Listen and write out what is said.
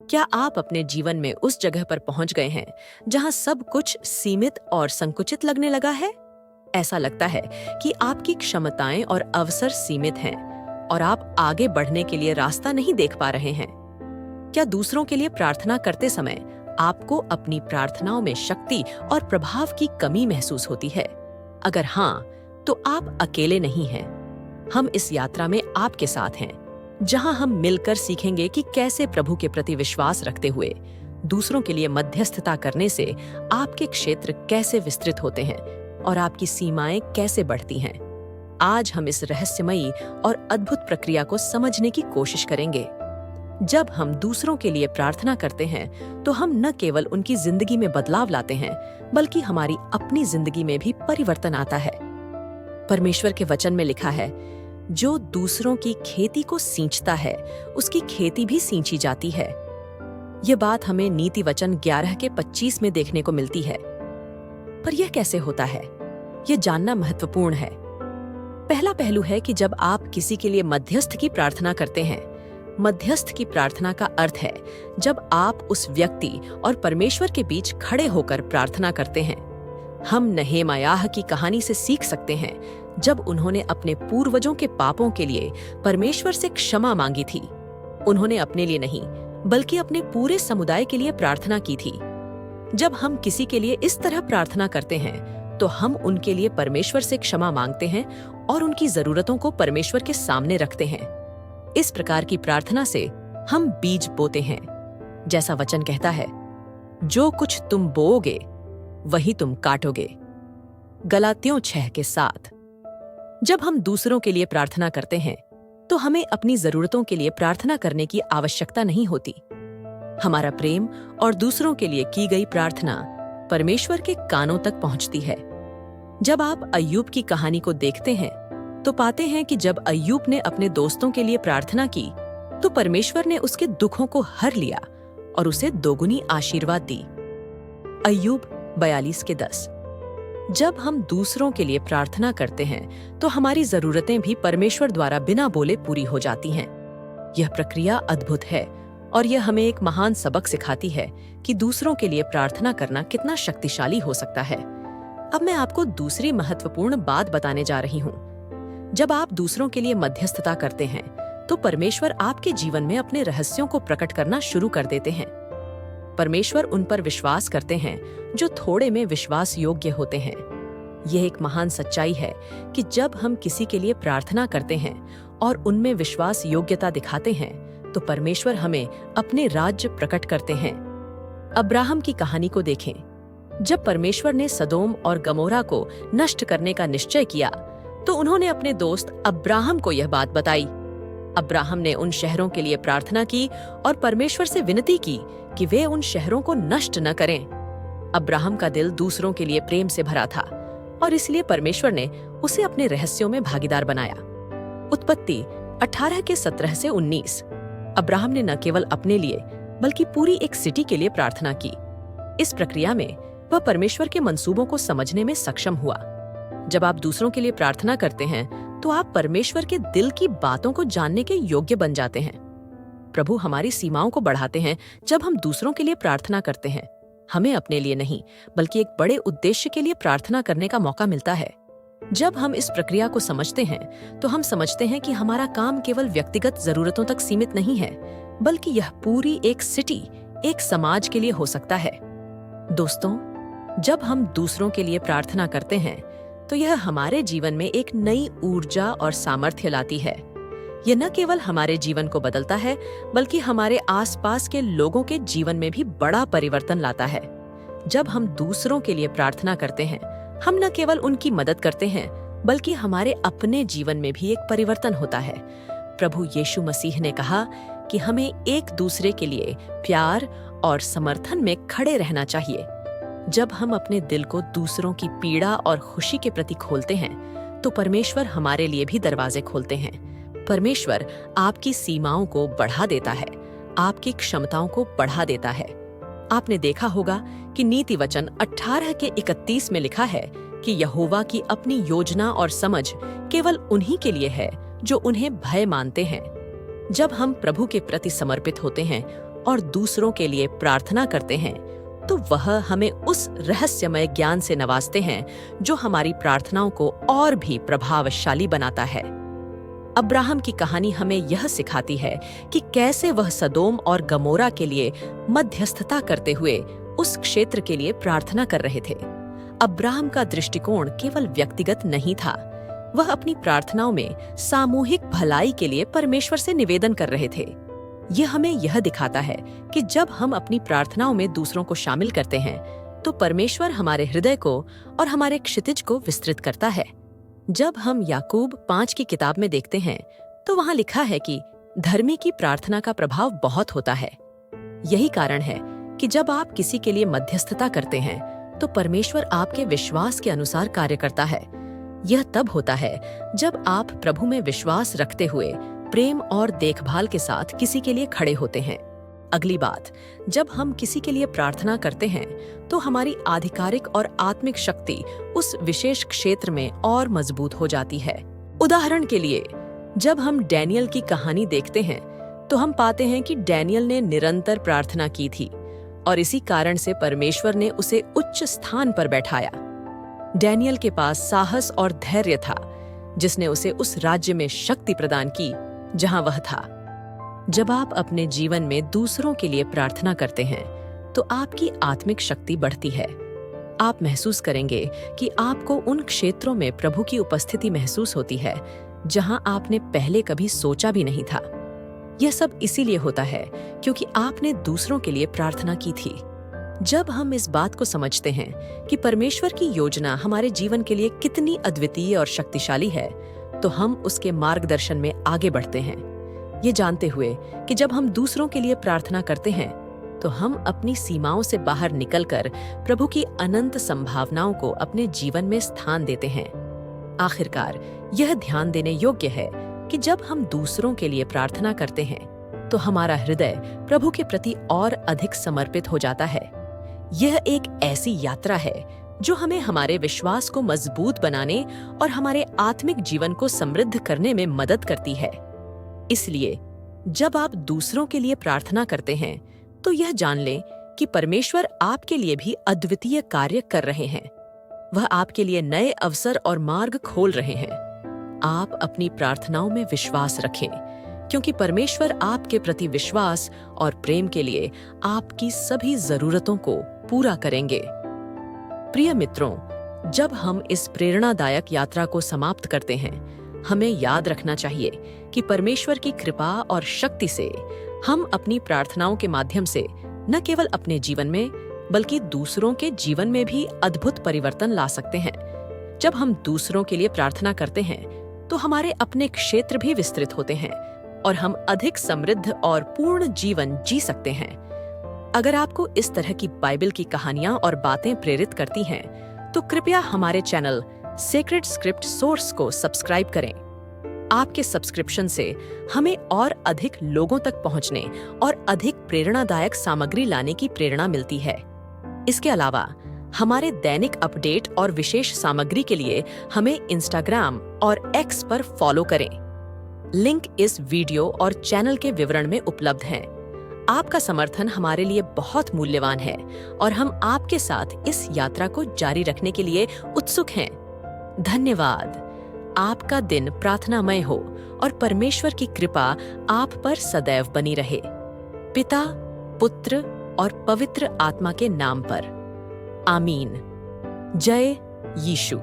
क्या आप अपने जीवन में उस जगह पर पहुंच गए हैं जहां सब कुछ सीमित और संकुचित लगने लगा है? ऐसा लगता है कि आपकी क्षमताएं और अवसर सीमित हैं और आप आगे बढ़ने के लिए रास्ता नहीं देख पा रहे हैं। क्या दूसरों के लिए प्रार्थना करते समय आपको अपनी प्रार्थनाओं में शक्ति और प्रभाव की कमी महसूस होती है? अगर हाँ, तो आप अकेले नहीं हैं। हम इस यात्रा में आपके साथ हैं, जहां हम मिलकर सीखेंगे कि कैसे प्रभु के प्रति विश्वास रखते हुए दूसरों के लिए मध्यस्थता करने से आपके क्षेत्र कैसे विस्तृत होते हैं और आपकी सीमाएं कैसे बढ़ती हैं। आज हम इस रहस्यमयी और अद्भुत प्रक्रिया को समझने की कोशिश करेंगे। जब हम दूसरों के लिए प्रार्थना करते हैं तो हम न केवल उनकी जिंदगी में बदलाव लाते हैं, बल्कि हमारी अपनी जिंदगी में भी परिवर्तन आता है। परमेश्वर के वचन में लिखा है, जो दूसरों की खेती को सींचता है उसकी खेती भी सींची जाती है। यह बात हमें नीति वचन 11:25 में देखने को मिलती है। पर यह कैसे होता है, यह जानना महत्वपूर्ण है। पहला पहलू है कि जब आप किसी के लिए मध्यस्थ की प्रार्थना करते हैं, मध्यस्थ की प्रार्थना का अर्थ है जब आप उस व्यक्ति और परमेश्वर के बीच खड़े होकर प्रार्थना करते हैं। हम नहेमायाह की कहानी से सीख सकते हैं, जब उन्होंने अपने पूर्वजों के पापों के लिए परमेश्वर से क्षमा मांगी थी। उन्होंने अपने लिए नहीं, बल्कि अपने पूरे समुदाय के लिए प्रार्थना की थी। जब हम किसी के लिए इस तरह प्रार्थना करते हैं, तो हम उनके लिए परमेश्वर से क्षमा मांगते हैं और उनकी जरूरतों को परमेश्वर के सामने रखते हैं। इस प्रकार की प्रार्थना से हम बीज बोते हैं। जैसा वचन कहता है, जो कुछ तुम बोओगे वही तुम काटोगे। गलातियों 6:7। जब हम दूसरों के लिए प्रार्थना करते हैं तो हमें अपनी जरूरतों के लिए प्रार्थना करने की आवश्यकता नहीं होती। हमारा प्रेम और दूसरों के लिए की गई प्रार्थना परमेश्वर के कानों तक पहुंचती है। जब आप अय्यूब की कहानी को देखते हैं तो पाते हैं कि जब अय्यूब ने अपने दोस्तों के लिए प्रार्थना की तो परमेश्वर ने उसके दुखों को हर लिया और उसे दोगुनी आशीर्वाद दी। अय्यूब 42:10। जब हम दूसरों के लिए प्रार्थना करते हैं तो हमारी जरूरतें भी परमेश्वर द्वारा बिना बोले पूरी हो जाती हैं। यह प्रक्रिया अद्भुत है और यह हमें एक महान सबक सिखाती है कि दूसरों के लिए प्रार्थना करना कितना शक्तिशाली हो सकता है। अब मैं आपको दूसरी महत्वपूर्ण बात बताने जा रही हूँ। जब आप दूसरों के लिए मध्यस्थता करते हैं तो परमेश्वर आपके जीवन में अपने रहस्यों को प्रकट करना शुरू कर देते हैं। परमेश्वर उन पर विश्वास करते हैं जो थोड़े में विश्वास योग्य होते हैं। यह एक महान सच्चाई है कि जब हम किसी के लिए प्रार्थना करते हैं और उनमें विश्वास योग्यता दिखाते हैं तो परमेश्वर हमें अपने राज्य प्रकट करते हैं। अब्राहम की कहानी को देखें। जब परमेश्वर ने सदोम और गमोरा को नष्ट करने का निश्चय किया तो उन्होंने अपने दोस्त अब्राहम को यह बात बताई। अब्राहम ने उन शहरों के लिए प्रार्थना की और परमेश्वर से विनती की कि वे उन शहरों को नष्ट न करें। अब्राहम का दिल दूसरों के लिए प्रेम से भरा था और इसलिए परमेश्वर ने उसे अपने रहस्यों में भागीदार बनाया। उत्पत्ति 18:17-19। अब्राहम ने न केवल अपने लिए बल्कि पूरी एक सिटी के लिए प्रार्थना की। इस प्रक्रिया में वह परमेश्वर के मंसूबों को समझने में सक्षम हुआ। जब आप दूसरों के लिए प्रार्थना करते हैं तो आप परमेश्वर के दिल की बातों को जानने के योग्य बन जाते हैं। प्रभु हमारी सीमाओं को बढ़ाते हैं जब हम दूसरों के लिए प्रार्थना करते हैं। हमें अपने लिए नहीं, बल्कि एक बड़े उद्देश्य के लिए प्रार्थना करने का मौका मिलता है। जब हम इस प्रक्रिया को समझते हैं तो हम समझते हैं कि हमारा काम केवल व्यक्तिगत जरूरतों तक सीमित नहीं है, बल्कि यह पूरी एक सिटी, एक समाज के लिए हो सकता है। दोस्तों, जब हम दूसरों के लिए प्रार्थना करते हैं तो यह हमारे जीवन में एक नई ऊर्जा और सामर्थ्य लाती है। यह न केवल हमारे जीवन को बदलता है, बल्कि हमारे आसपास के लोगों के जीवन में भी बड़ा परिवर्तन लाता है। जब हम दूसरों के लिए प्रार्थना करते हैं, हम न केवल उनकी मदद करते हैं, बल्कि हमारे अपने जीवन में भी एक परिवर्तन होता है। प्रभु यीशु मसीह ने कहा कि हमें एक दूसरे के लिए प्यार और समर्थन में खड़े रहना चाहिए। जब हम अपने दिल को दूसरों की पीड़ा और खुशी के प्रति खोलते हैं तो परमेश्वर हमारे लिए भी दरवाजे खोलते हैं। परमेश्वर आपकी सीमाओं को बढ़ा देता है, आपकी क्षमताओं को बढ़ा देता है। आपने देखा होगा कि नीति वचन 18:31 में लिखा है कि यहोवा की अपनी योजना और समझ केवल उन्हीं के लिए है जो उन्हें भय मानते हैं। जब हम प्रभु के प्रति समर्पित होते हैं और दूसरों के लिए प्रार्थना करते हैं, तो वह हमें उस रहस्यमय ज्ञान से नवाजते हैं जो हमारी प्रार्थनाओं को और भी प्रभावशाली बनाता है। अब्राहम की कहानी हमें यह सिखाती है कि कैसे वह सदोम और गमोरा के लिए मध्यस्थता करते हुए उस क्षेत्र के लिए प्रार्थना कर रहे थे। अब्राहम का दृष्टिकोण केवल व्यक्तिगत नहीं था, वह अपनी प्रार्थनाओं में सामूहिक भलाई के लिए परमेश्वर से निवेदन कर रहे थे। यह हमें यह दिखाता है कि जब हम अपनी प्रार्थनाओं में दूसरों को शामिल करते हैं, तो परमेश्वर हमारे हृदय को और हमारे क्षितिज को विस्तृत करता है। जब हम याकूब 5 की किताब में देखते हैं, तो वहां लिखा है कि धर्मी की प्रार्थना का प्रभाव बहुत होता है। यही कारण है कि जब आप किसी के लिए मध्यस्थता करते हैं, तो परमेश्वर आपके विश्वास के अनुसार कार्य करता है। यह तब होता है जब आप प्रभु में विश्वास रखते हुए प्रेम और देखभाल के साथ किसी के लिए खड़े होते हैं। अगली बात, जब हम किसी के लिए प्रार्थना करते हैं, तो हमारी आधिकारिक और आत्मिक शक्ति उस विशेष क्षेत्र में और मजबूत हो जाती है। उदाहरण के लिए, जब हम डैनियल की कहानी देखते हैं, तो हम पाते हैं कि डैनियल ने निरंतर प्रार्थना की थी और इसी कारण से परमेश्वर ने उसे उच्च स्थान पर बैठाया। डैनियल के पास साहस और धैर्य था, जिसने उसे उस राज्य में शक्ति प्रदान की जहां वह था। जब आप अपने जीवन में दूसरों के लिए प्रार्थना करते हैं, तो आपकी आत्मिक शक्ति बढ़ती है। आप महसूस करेंगे कि आपको उन क्षेत्रों में प्रभु की उपस्थिति महसूस होती है जहां आपने पहले कभी सोचा भी नहीं था। यह सब इसीलिए होता है क्योंकि आपने दूसरों के लिए प्रार्थना की थी। जब हम इस बात को समझते हैं कि परमेश्वर की योजना हमारे जीवन के लिए कितनी अद्वितीय और शक्तिशाली है, तो हम उसके मार्गदर्शन में आगे बढ़ते हैं, ये जानते हुए कि जब हम दूसरों के लिए प्रार्थना करते हैं, तो हम अपनी सीमाओं से बाहर निकलकर प्रभु की अनंत संभावनाओं को अपने जीवन में स्थान देते हैं। आखिरकार, यह ध्यान देने योग्य है कि जब हम दूसरों के लिए प्रार्थना करते हैं, तो हमारा हृदय प्रभु के प्रति और अधिक समर्पित हो जाता है। यह एक ऐसी यात्रा है जो हमें हमारे विश्वास को मजबूत बनाने और हमारे आत्मिक जीवन को समृद्ध करने में मदद करती है। इसलिए जब आप दूसरों के लिए प्रार्थना करते हैं, तो यह जान लें कि परमेश्वर आपके लिए भी अद्वितीय कार्य कर रहे हैं। वह आपके लिए नए अवसर और मार्ग खोल रहे हैं। आप अपनी प्रार्थनाओं में विश्वास रखें, क्योंकि परमेश्वर आपके प्रति विश्वास और प्रेम के लिए आपकी सभी जरूरतों को पूरा करेंगे। प्रिय मित्रों, जब हम इस प्रेरणादायक यात्रा को समाप्त करते हैं, हमें याद रखना चाहिए कि परमेश्वर की कृपा और शक्ति से हम अपनी प्रार्थनाओं के माध्यम से न केवल अपने जीवन में, बल्कि दूसरों के जीवन में भी अद्भुत परिवर्तन ला सकते हैं। जब हम दूसरों के लिए प्रार्थना करते हैं, तो हमारे अपने क्षेत्र भी विस्तृत होते हैं और हम अधिक समृद्ध और पूर्ण जीवन जी सकते हैं। अगर आपको इस तरह की बाइबल की कहानियां और बातें प्रेरित करती हैं, तो कृपया हमारे चैनल सेक्रेड स्क्रिप्ट सोर्स को सब्सक्राइब करें। आपके सब्सक्रिप्शन से हमें और अधिक लोगों तक पहुंचने और अधिक प्रेरणादायक सामग्री लाने की प्रेरणा मिलती है। इसके अलावा हमारे दैनिक अपडेट और विशेष सामग्री के लिए हमें इंस्टाग्राम और एक्स पर फॉलो करें। लिंक इस वीडियो और चैनल के विवरण में उपलब्ध हैं। आपका समर्थन हमारे लिए बहुत मूल्यवान है और हम आपके साथ इस यात्रा को जारी रखने के लिए उत्सुक हैं। धन्यवाद। आपका दिन प्रार्थनामय हो और परमेश्वर की कृपा आप पर सदैव बनी रहे। पिता, पुत्र और पवित्र आत्मा के नाम पर। आमीन। जय यीशु।